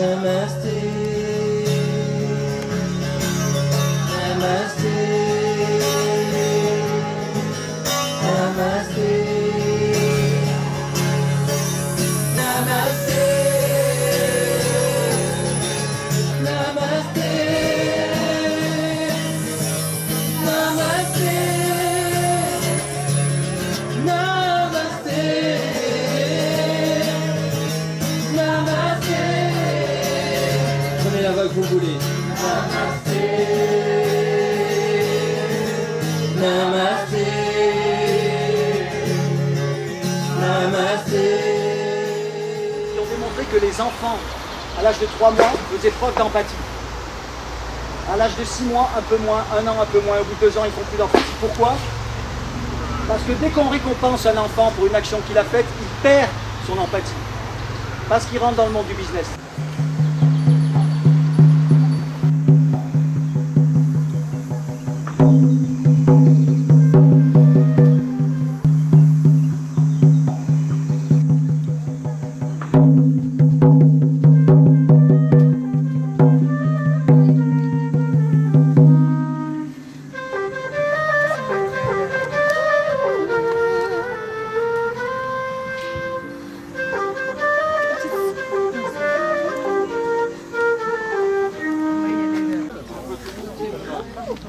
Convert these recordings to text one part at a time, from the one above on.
Namasté, namasté, namasté, namasté, namasté, namasté, namasté, namasté. Prenez la voix que vous voulez. Namasté, namasté, namasté. Ils ont démontré que les enfants, à l'âge de 3 mois, faisaient preuve d'empathie. À l'âge de 6 mois, un peu moins, 1 an, un peu moins, au bout de 2 ans, ils font plus d'empathie. Pourquoi? Parce que dès qu'on récompense un enfant pour une action qu'il a faite, il perd son empathie. Parce qu'il rentre dans le monde du business.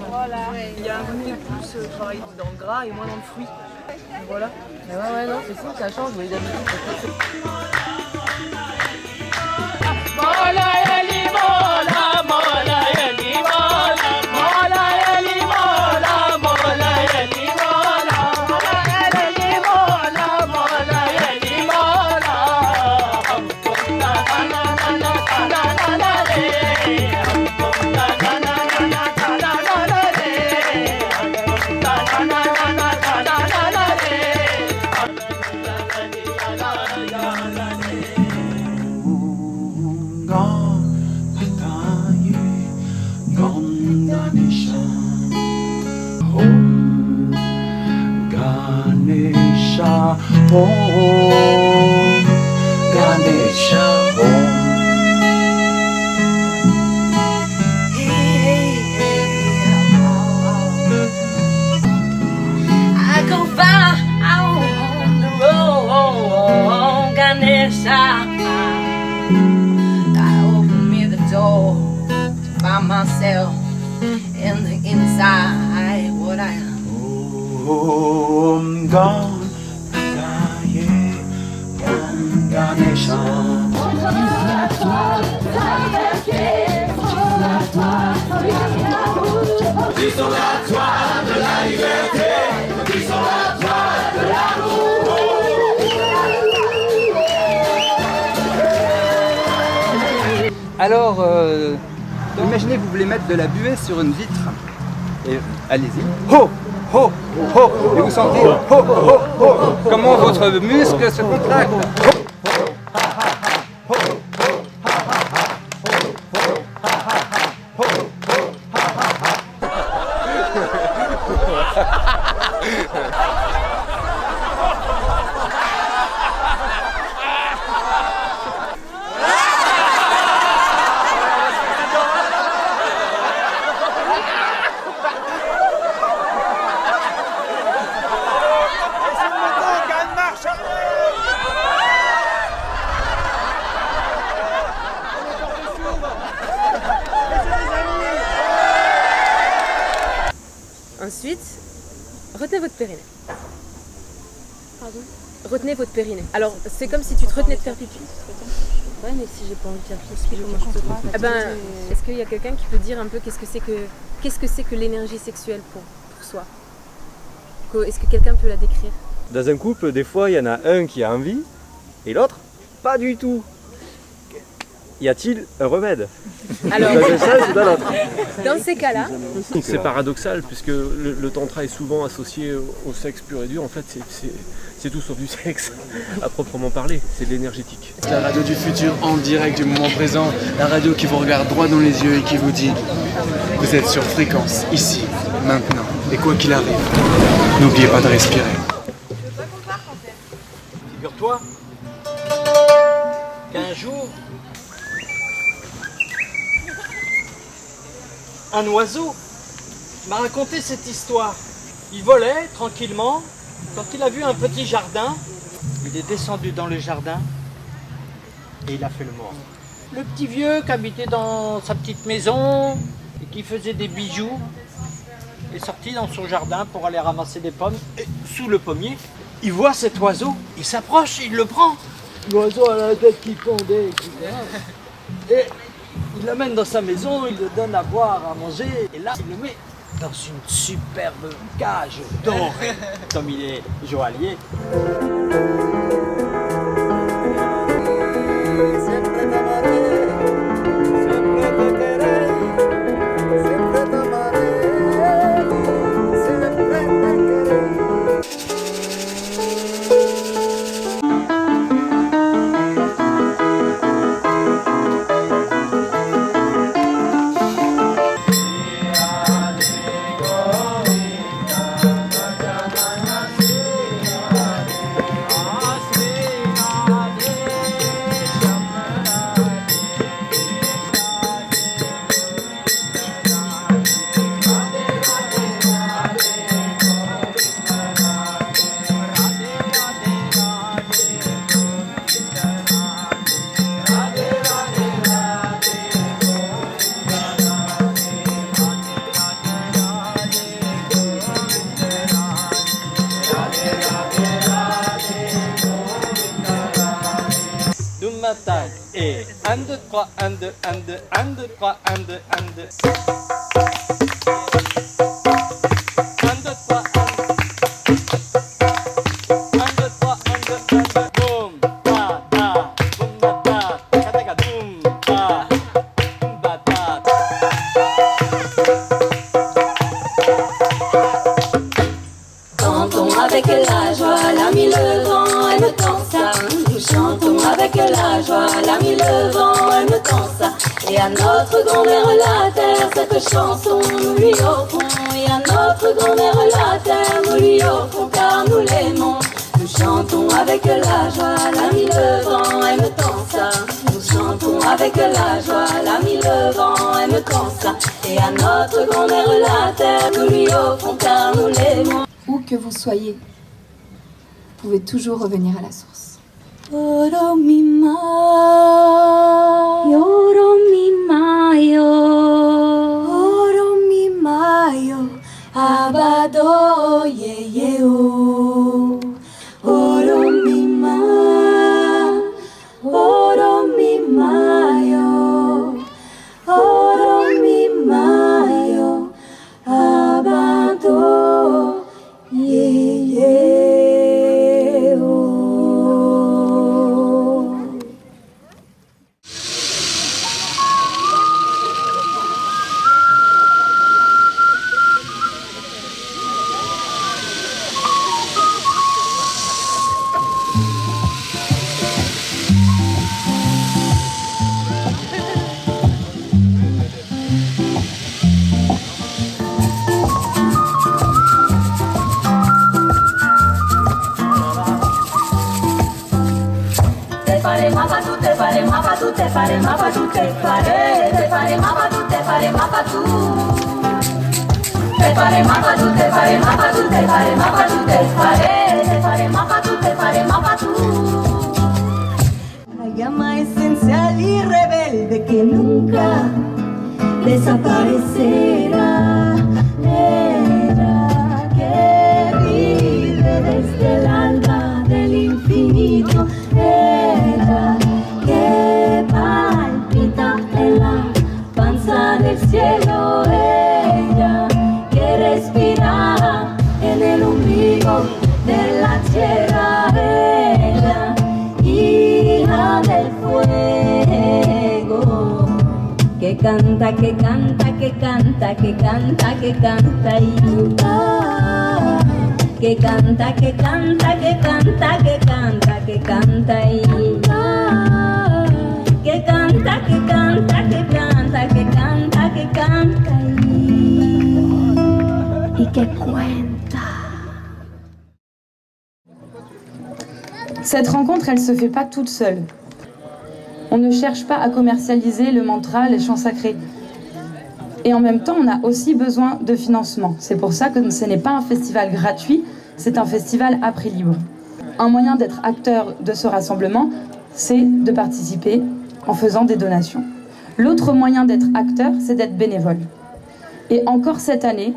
Voilà. Il y a un côté plus travail dans le gras et moins dans le fruit. Voilà. Ouais, non, c'est cool, ça change, oui, d'habitude. Ganesha Om, Ganesha Om. I go far out on the road, Ganesha. God open me the door to find myself in the inside. What I am. Om Ganesha. Ils sont la toile de la liberté, ils sont la toile de l'amour. Alors, imaginez vous voulez mettre de la buée sur une vitre. Et allez-y. Ho, ho, ho. Et vous sentez ho, ho, ho. Comment votre muscle se contracte. Ensuite, retenez votre périnée. Pardon? Retenez votre périnée. Alors, c'est comme si tu te retenais de faire pipi. Ouais, mais si j'ai pas envie de faire pipi, comment je peux pas? Eh ben, est-ce qu'il y a quelqu'un qui peut dire un peu qu'est-ce que c'est que l'énergie sexuelle pour soi? Est-ce que quelqu'un peut la décrire? Dans un couple, des fois, il y en a un qui a envie et l'autre, pas du tout. Y a-t-il un remède? Alors, dans un sens ou dans l'autre? dans ces cas-là, C'est paradoxal puisque le tantra est souvent associé au sexe pur et dur. En fait, c'est tout sauf du sexe à proprement parler. C'est de l'énergétique. La radio du futur en direct du moment présent. La radio qui vous regarde droit dans les yeux et qui vous dit vous êtes sur fréquence, ici, maintenant. Et quoi qu'il arrive, n'oubliez pas de respirer. Figure-toi qu'un jour, un oiseau m'a raconté cette histoire. Il volait tranquillement. Quand il a vu un petit jardin, il est descendu dans le jardin et il a fait le mort. Le petit vieux qui habitait dans sa petite maison et qui faisait des bijoux est sorti dans son jardin pour aller ramasser des pommes. Et sous le pommier, il voit cet oiseau, il s'approche, il le prend. L'oiseau a la tête qui fondait, etc. Et il l'amène dans sa maison, il le donne à boire, à manger. Et là, il le met dans une superbe cage dorée, comme il est joaillier. Et 1, 2, 3, 1, 2, 1, 2, 1, 2, 3, 1, 2, 1, 2. 1, 2, 3, 1, 2, 3, 1, 2, 1, 2. Boum, ta, ta, boum, ta, ta, ta, boum, ta, boum, ta, ta. Chantons avec la joie, l'ami le vent aime tant ça. Nous chantons avec la joie, l'ami le vent aime tant ça. Et à notre grand-mère la terre, cette chanson nous lui offrons. Et à notre grand-mère la terre, nous lui offrons car nous l'aimons. Nous chantons avec la joie, l'ami le vent aime tant ça. Nous chantons avec la joie, l'ami le vent aime tant ça. Et à notre grand-mère la terre, nous lui offrons car nous l'aimons. Où que vous soyez, vous pouvez toujours revenir à la source. Oro mi mayo, oro mi mayo, abado ye ye o. Oro mi mayo, oro mi mayo, oro mi mayo, abado ye ye o. Te fare mapatu, te fare mapatu, te fare mapatu, te fare mapatu. Te fare mapatu, te fare mapatu, te fare mapatu, te fare mapatu, te fare mapatu. La llama esencial y rebelde que nunca desaparecerá. Ella que vive desde el alma del infinito. Ella que palpita en la panza del cielo. Ella que respira en el ombligo de la tierra. Ella, hija del fuego, que canta, que canta, que canta, que canta, que canta y que canta, que canta, que canta, que canta, que canta y que canta, que canta, que canta, que canta, que canta y que cuenta. Cette rencontre, elle se fait pas toute seule. On ne cherche pas à commercialiser le mantra, les chants sacrés. Et en même temps, on a aussi besoin de financement. C'est pour ça que ce n'est pas un festival gratuit, c'est un festival à prix libre. Un moyen d'être acteur de ce rassemblement, c'est de participer en faisant des donations. L'autre moyen d'être acteur, c'est d'être bénévole. Et encore cette année,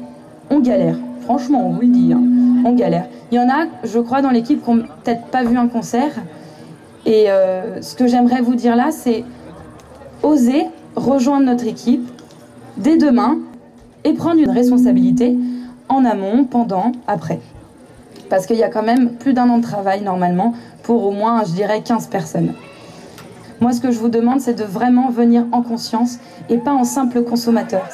on galère. Franchement, on vous le dit, hein, on galère. Il y en a, je crois, dans l'équipe qui n'ont peut-être pas vu un concert. Et ce que j'aimerais vous dire là, c'est oser rejoindre notre équipe dès demain et prendre une responsabilité en amont, pendant, après. Parce qu'il y a quand même plus d'1 an de travail normalement pour au moins, je dirais, 15 personnes. Moi, ce que je vous demande, c'est de vraiment venir en conscience et pas en simple consommateur.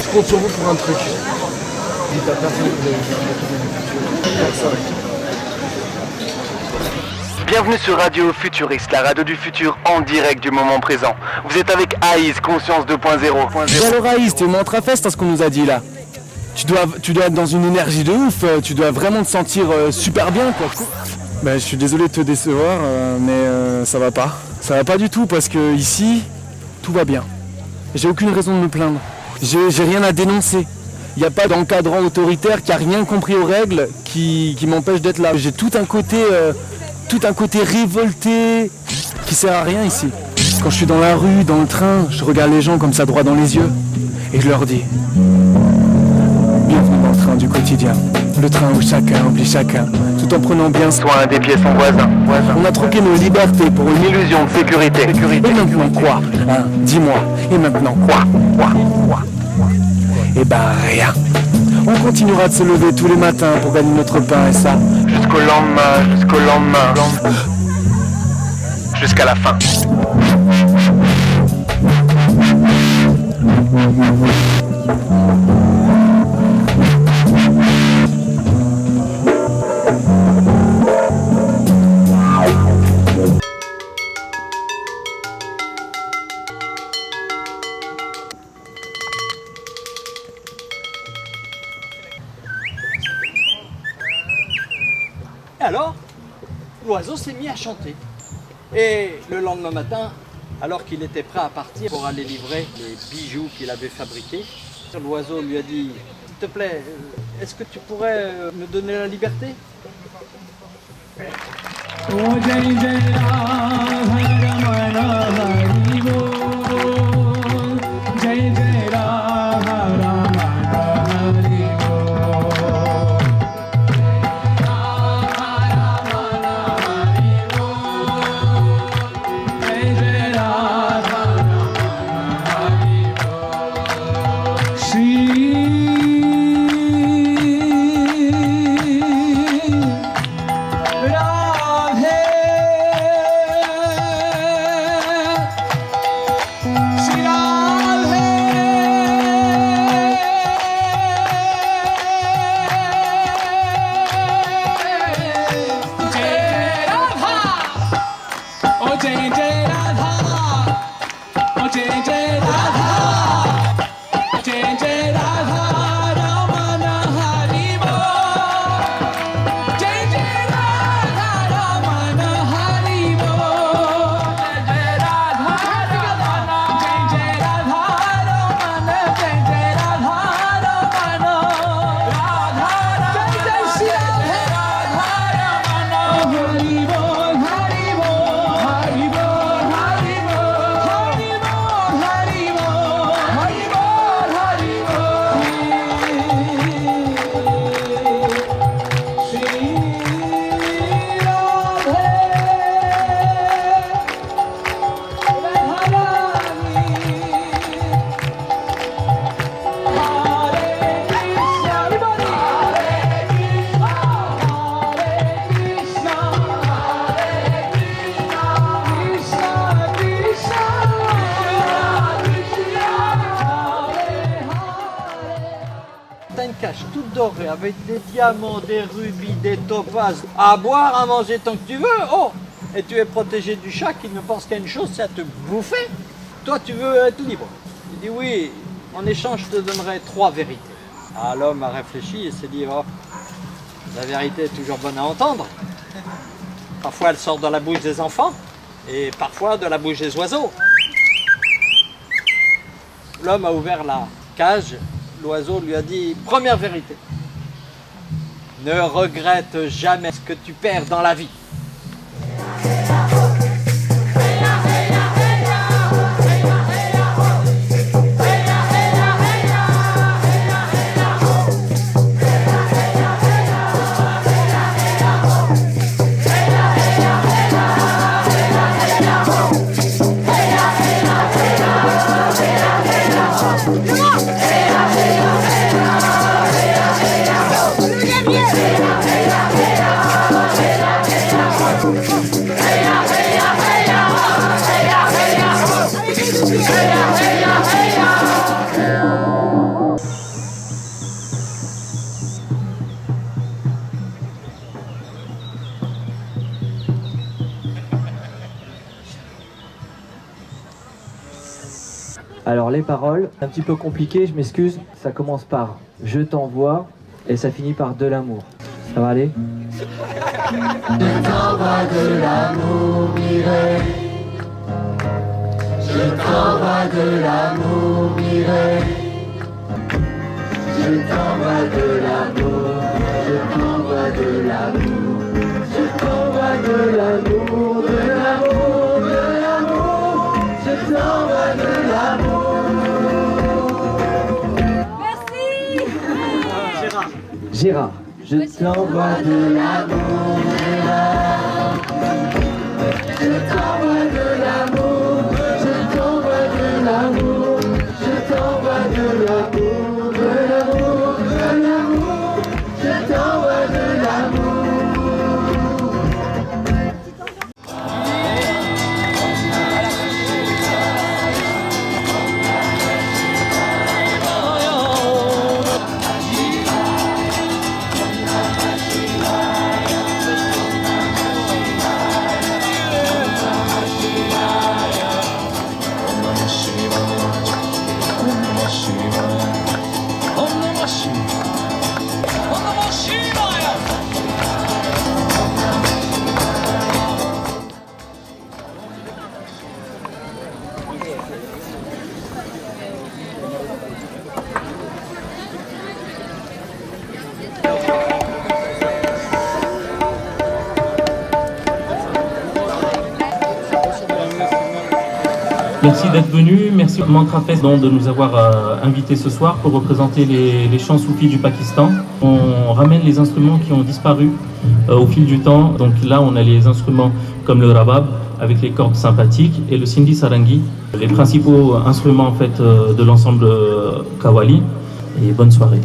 Je compte sur vous pour un truc. Dites à personne que vous avez fait personne. Bienvenue sur Radio Futuriste, la radio du futur en direct du moment présent. Vous êtes avec Aïs, Conscience 2.0. Alors Aïs, t'es au Mantrafest, à ce qu'on nous a dit là. Tu dois être dans une énergie de ouf, tu dois vraiment te sentir super bien quoi. Bah, je suis désolé de te décevoir, mais ça va pas. Ça va pas du tout parce que ici, tout va bien. J'ai aucune raison de me plaindre. J'ai rien à dénoncer. Il n'y a pas d'encadrant autoritaire qui a rien compris aux règles qui m'empêche d'être là. J'ai tout un côté révolté qui sert à rien ici. Quand je suis dans la rue, dans le train, je regarde les gens comme ça droit dans les yeux et je leur dis bienvenue dans le train du quotidien. Le train où chacun oublie chacun, tout en prenant bien soin des pieds son voisin. On a troqué nos libertés pour une illusion de sécurité. Et maintenant quoi hein? Dis-moi. Et maintenant quoi Eh ben rien. On continuera de se lever tous les matins pour gagner notre pain et ça. Jusqu'au lendemain. Jusqu'à la fin. Et alors, l'oiseau s'est mis à chanter. Et le lendemain matin, alors qu'il était prêt à partir pour aller livrer les bijoux qu'il avait fabriqués, l'oiseau lui a dit « S'il te plaît, est-ce que tu pourrais me donner la liberté ?» t'as une cage toute dorée avec des diamants, des rubis, des topazes, à boire, à manger tant que tu veux, oh! Et tu es protégé du chat qui ne pense qu'à une chose, c'est à te bouffer. Toi, tu veux être libre. Il dit oui, en échange, je te donnerai 3 vérités. Ah, l'homme a réfléchi et s'est dit, oh, la vérité est toujours bonne à entendre. Parfois, elle sort de la bouche des enfants et parfois de la bouche des oiseaux. L'homme a ouvert la cage, l'oiseau lui a dit, première vérité, ne regrette jamais ce que tu perds dans la vie. Alors les paroles, un petit peu compliqué, je m'excuse, ça commence par « je t'envoie » et ça finit par « de l'amour ». Ça va aller? Je t'envoie de l'amour, Mireille. Je t'envoie de l'amour, Mireille. Je t'envoie de l'amour, je t'envoie de l'amour. Je t'envoie de l'amour, de l'amour, de l'amour. Je t'envoie de l'amour. Gérard, je t'envoie de l'amour, Gérard. Je t'envoie de l'amour, je t'envoie de l'amour. Je t'envoie de l'amour, de l'amour, de l'amour. Je t'envoie de l'amour. Merci d'être venu, merci au Mantra Fest de nous avoir invités ce soir pour représenter les chants soufis du Pakistan. On ramène les instruments qui ont disparu au fil du temps. Donc là, on a les instruments comme le rabab avec les cordes sympathiques et le sindi sarangi, les principaux instruments en fait de l'ensemble Qawwali. Et bonne soirée.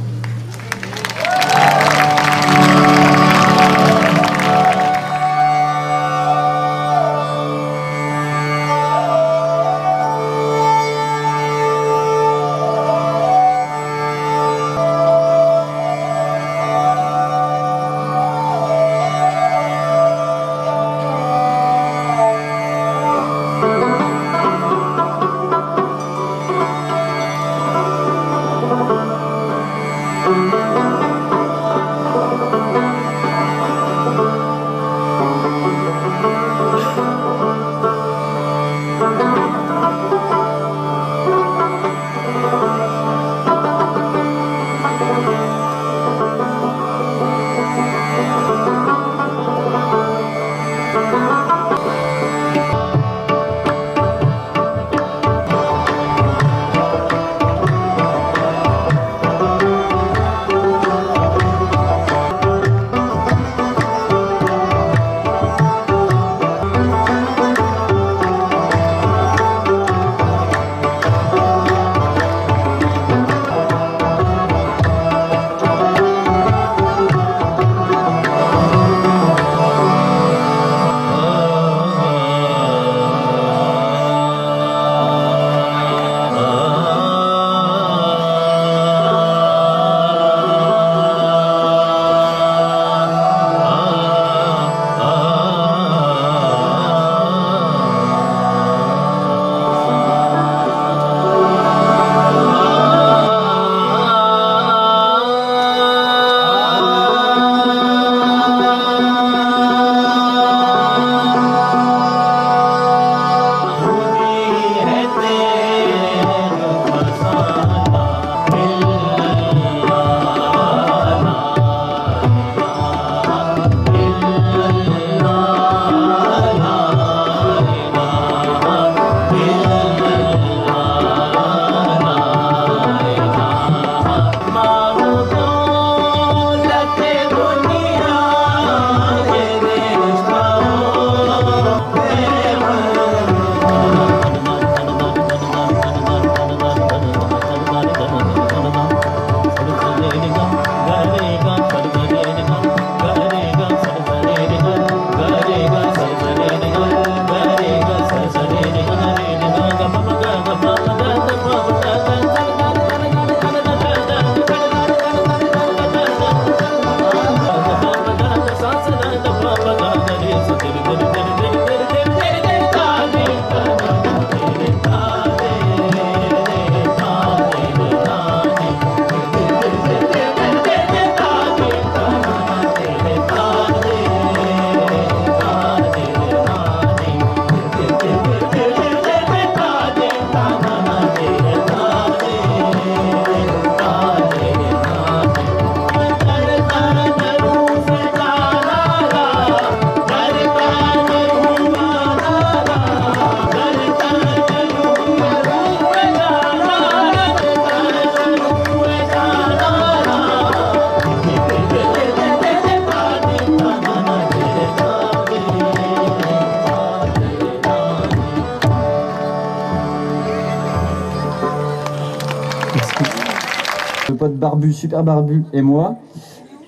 super barbu et moi,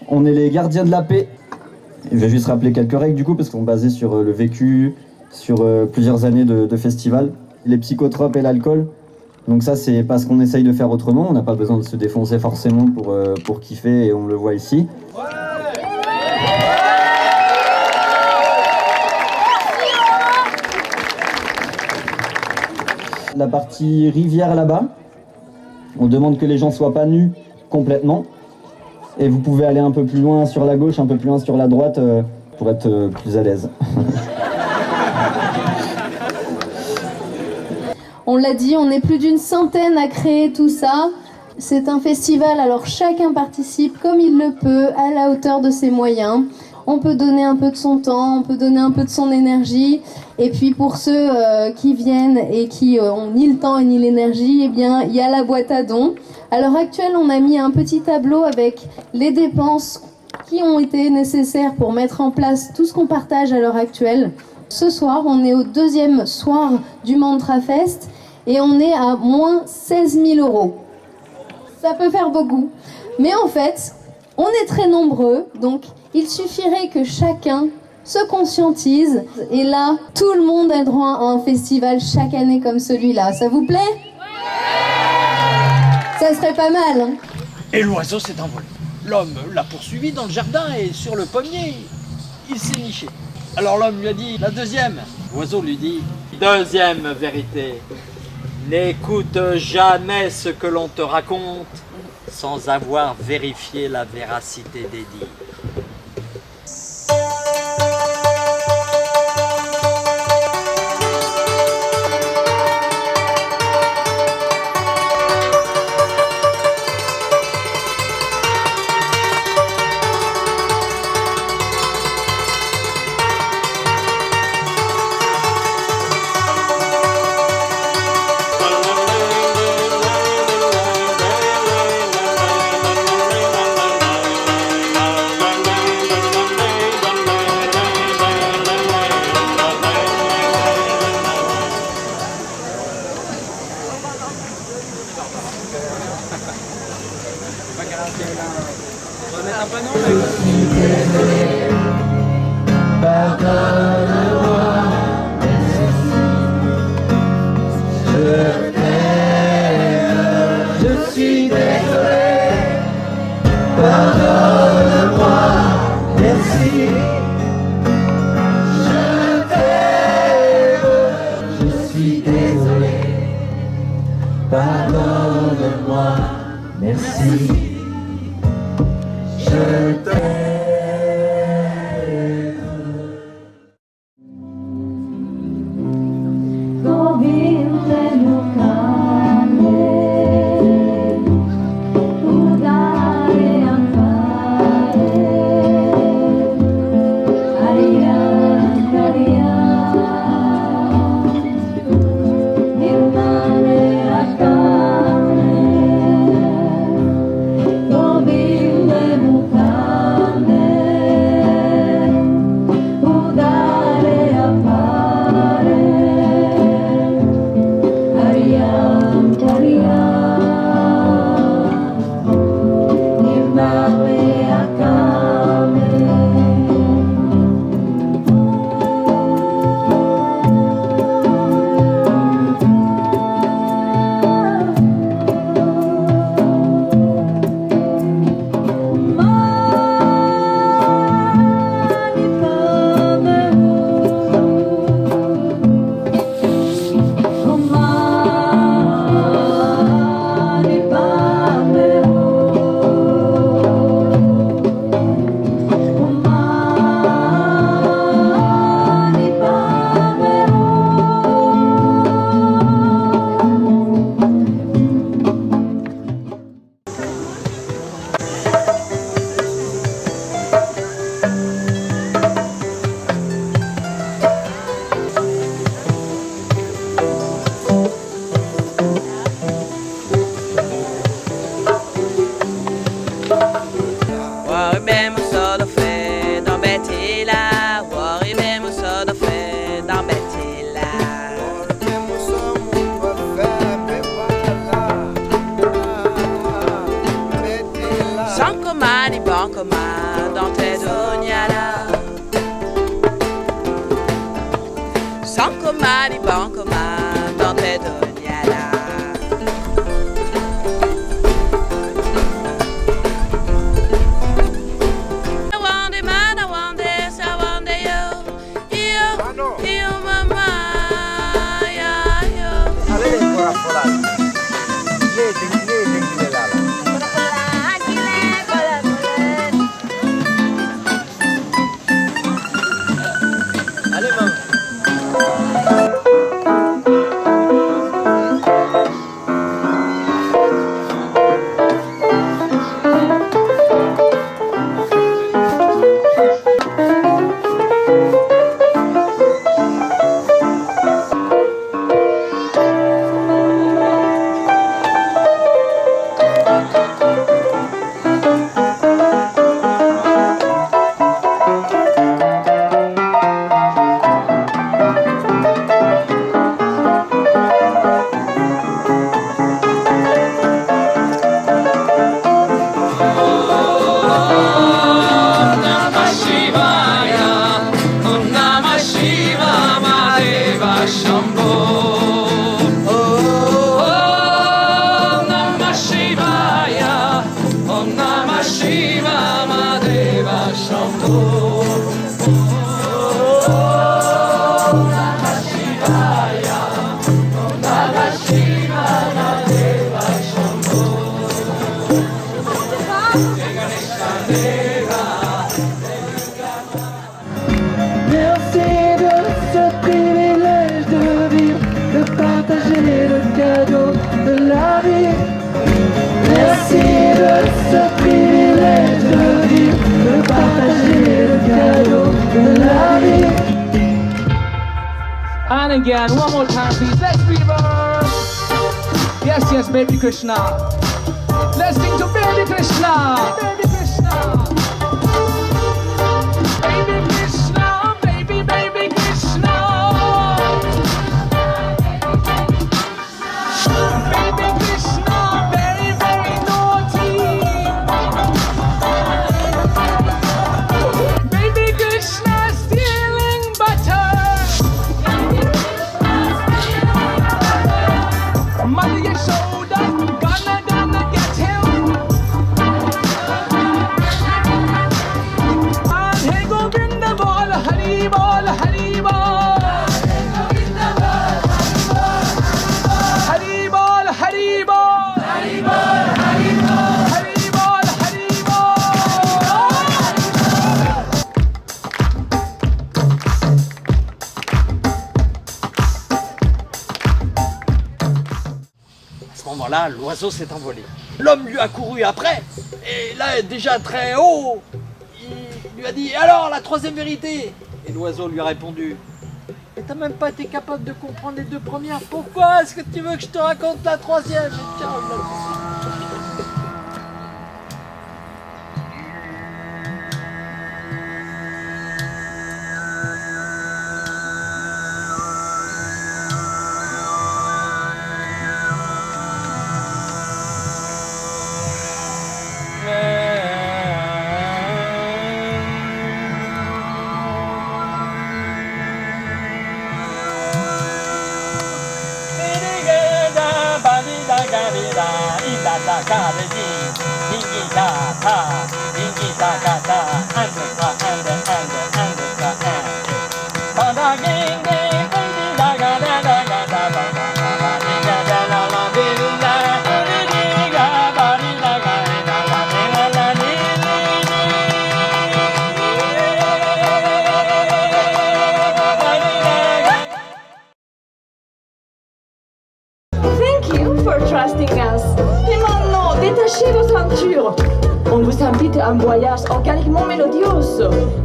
on est les gardiens de la paix. Et je vais juste rappeler quelques règles du coup, parce qu'on est basé sur le vécu, sur plusieurs années de festival. Les psychotropes et l'alcool. Donc ça, c'est pas ce qu'on essaye de faire autrement. On n'a pas besoin de se défoncer forcément pour kiffer, et on le voit ici. La partie rivière là-bas, on demande que les gens soient pas nus complètement. Et vous pouvez aller un peu plus loin sur la gauche, un peu plus loin sur la droite pour être plus à l'aise. On l'a dit, on est plus d'une centaine à créer tout ça. C'est un festival, alors chacun participe comme il le peut, à la hauteur de ses moyens. On peut donner un peu de son temps, on peut donner un peu de son énergie. Et puis pour ceux qui viennent et qui ont ni le temps ni l'énergie, eh bien, il y a la boîte à dons. À l'heure actuelle, on a mis un petit tableau avec les dépenses qui ont été nécessaires pour mettre en place tout ce qu'on partage à l'heure actuelle. Ce soir, on est au 2e soir du Mantra Fest et on est à moins 16 000 €. Ça peut faire beaucoup, mais en fait, on est très nombreux, donc il suffirait que chacun se conscientise. Et là, tout le monde a droit à un festival chaque année comme celui-là. Ça vous plaît ? Ça serait pas mal, hein ? Et l'oiseau s'est envolé. L'homme l'a poursuivi dans le jardin et sur le pommier, il s'est niché. Alors l'homme lui a dit la deuxième. L'oiseau lui dit deuxième vérité. N'écoute jamais ce que l'on te raconte sans avoir vérifié la véracité des dires. Pardonne-moi, merci. Je t'aime. bancoma dans tes donyala. Sankoma ni bancoma dans tes donyala. Awande man, awande, sawande yo mama, ya yo. Allez, voilà, voilà. Allez, maman. Merci de ce privilège de vivre, de partager le cadeau de la vie. Merci de ce privilège de vivre, de partager le cadeau de la vie. And again, one more time please, let's be reverse. Yes, yes, baby Krishna. Let's sing to baby Krishna. Baby Krishna. Baby Krishna, baby, baby Krishna. Baby Krishna, very, very naughty. Baby Krishna stealing butter. Mother Yashoda, gonna get him. And hey Govinda bol, Hari bol, Hari bol. Hari bol, Hari bol. Hari bol, Hari bol. Hari bol, Hari bol. À ce moment-là, l'oiseau s'est envolé. L'homme lui a couru après, et là, déjà très haut, il lui a dit « Alors, la troisième vérité ?» Et l'oiseau lui a répondu « Mais t'as même pas été capable de comprendre les deux premières, pourquoi est-ce que tu veux que je te raconte la troisième ?» Et tiens, Thank you for trusting us. Et maintenant, détachez vos ceintures. On vous invite à un voyage organiquement mélodieux,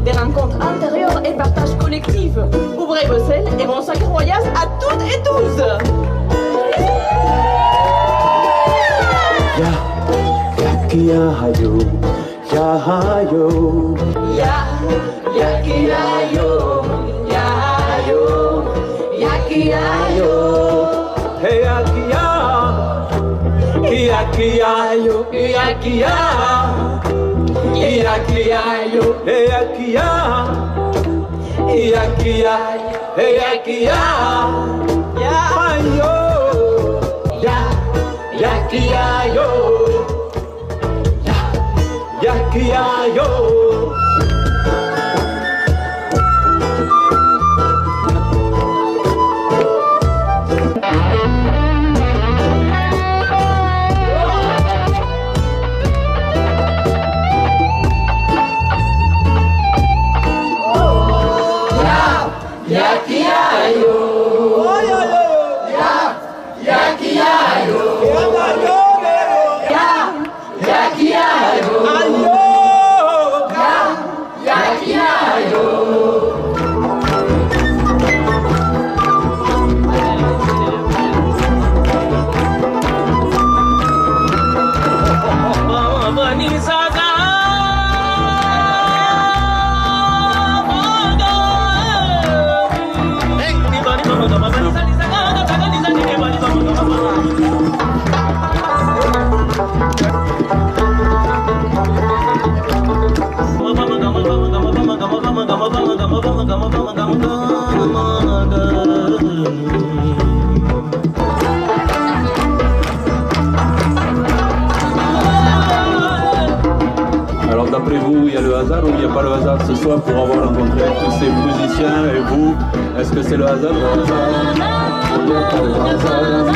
des rencontres intérieures et partage collectif. Ouvrez vos ailes et bon sacré voyage à toutes et tous. Yakiyayo, yahayo. Yakiyayo, yahayo, yakiyayo. Hey yakiya, yakiyayo, yakiya. Alors d'après vous, il y a le hasard ou il n'y a pas le hasard ce soir pour avoir rencontré tous ces musiciens et vous, est-ce que c'est le hasard ou le hasard? Il n'y a pas le hasard.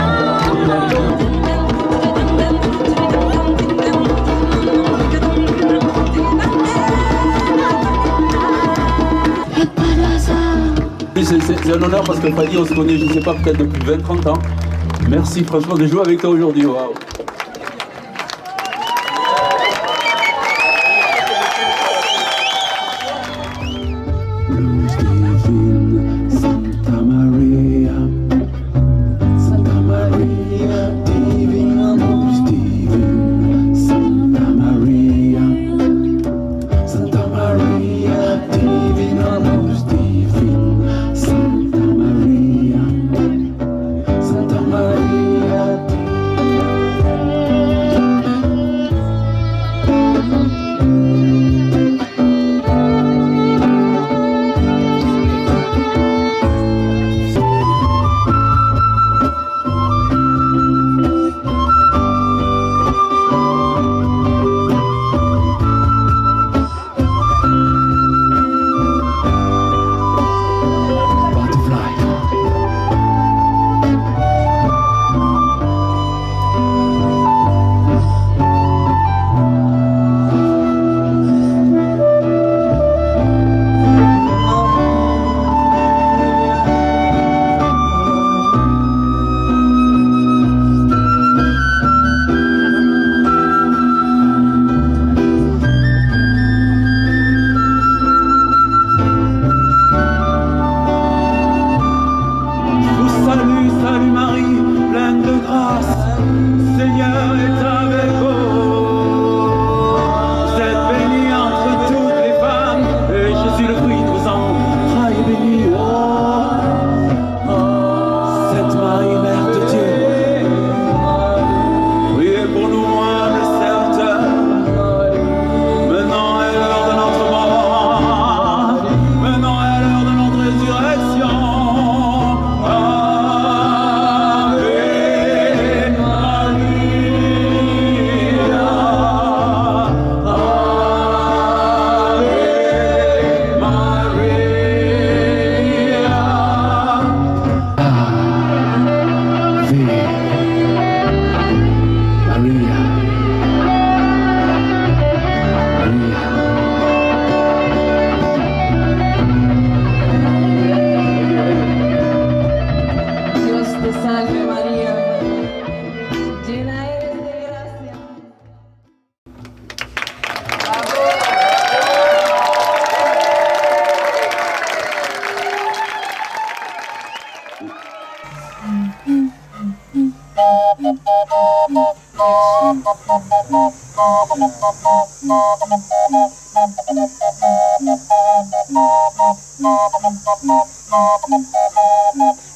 C'est un honneur parce que Fadi, on se connaît, je sais pas, peut-être depuis 20-30 ans. Merci franchement de jouer avec toi aujourd'hui. Waouh.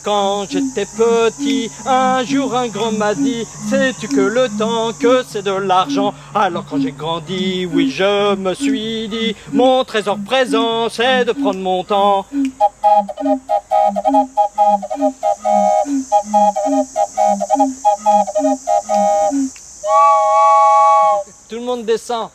Quand j'étais petit, un jour un grand m'a dit: sais-tu que le temps, que c'est de l'argent? Alors quand j'ai grandi, oui je me suis dit: mon trésor présent, c'est de prendre mon temps. Tout le monde descend.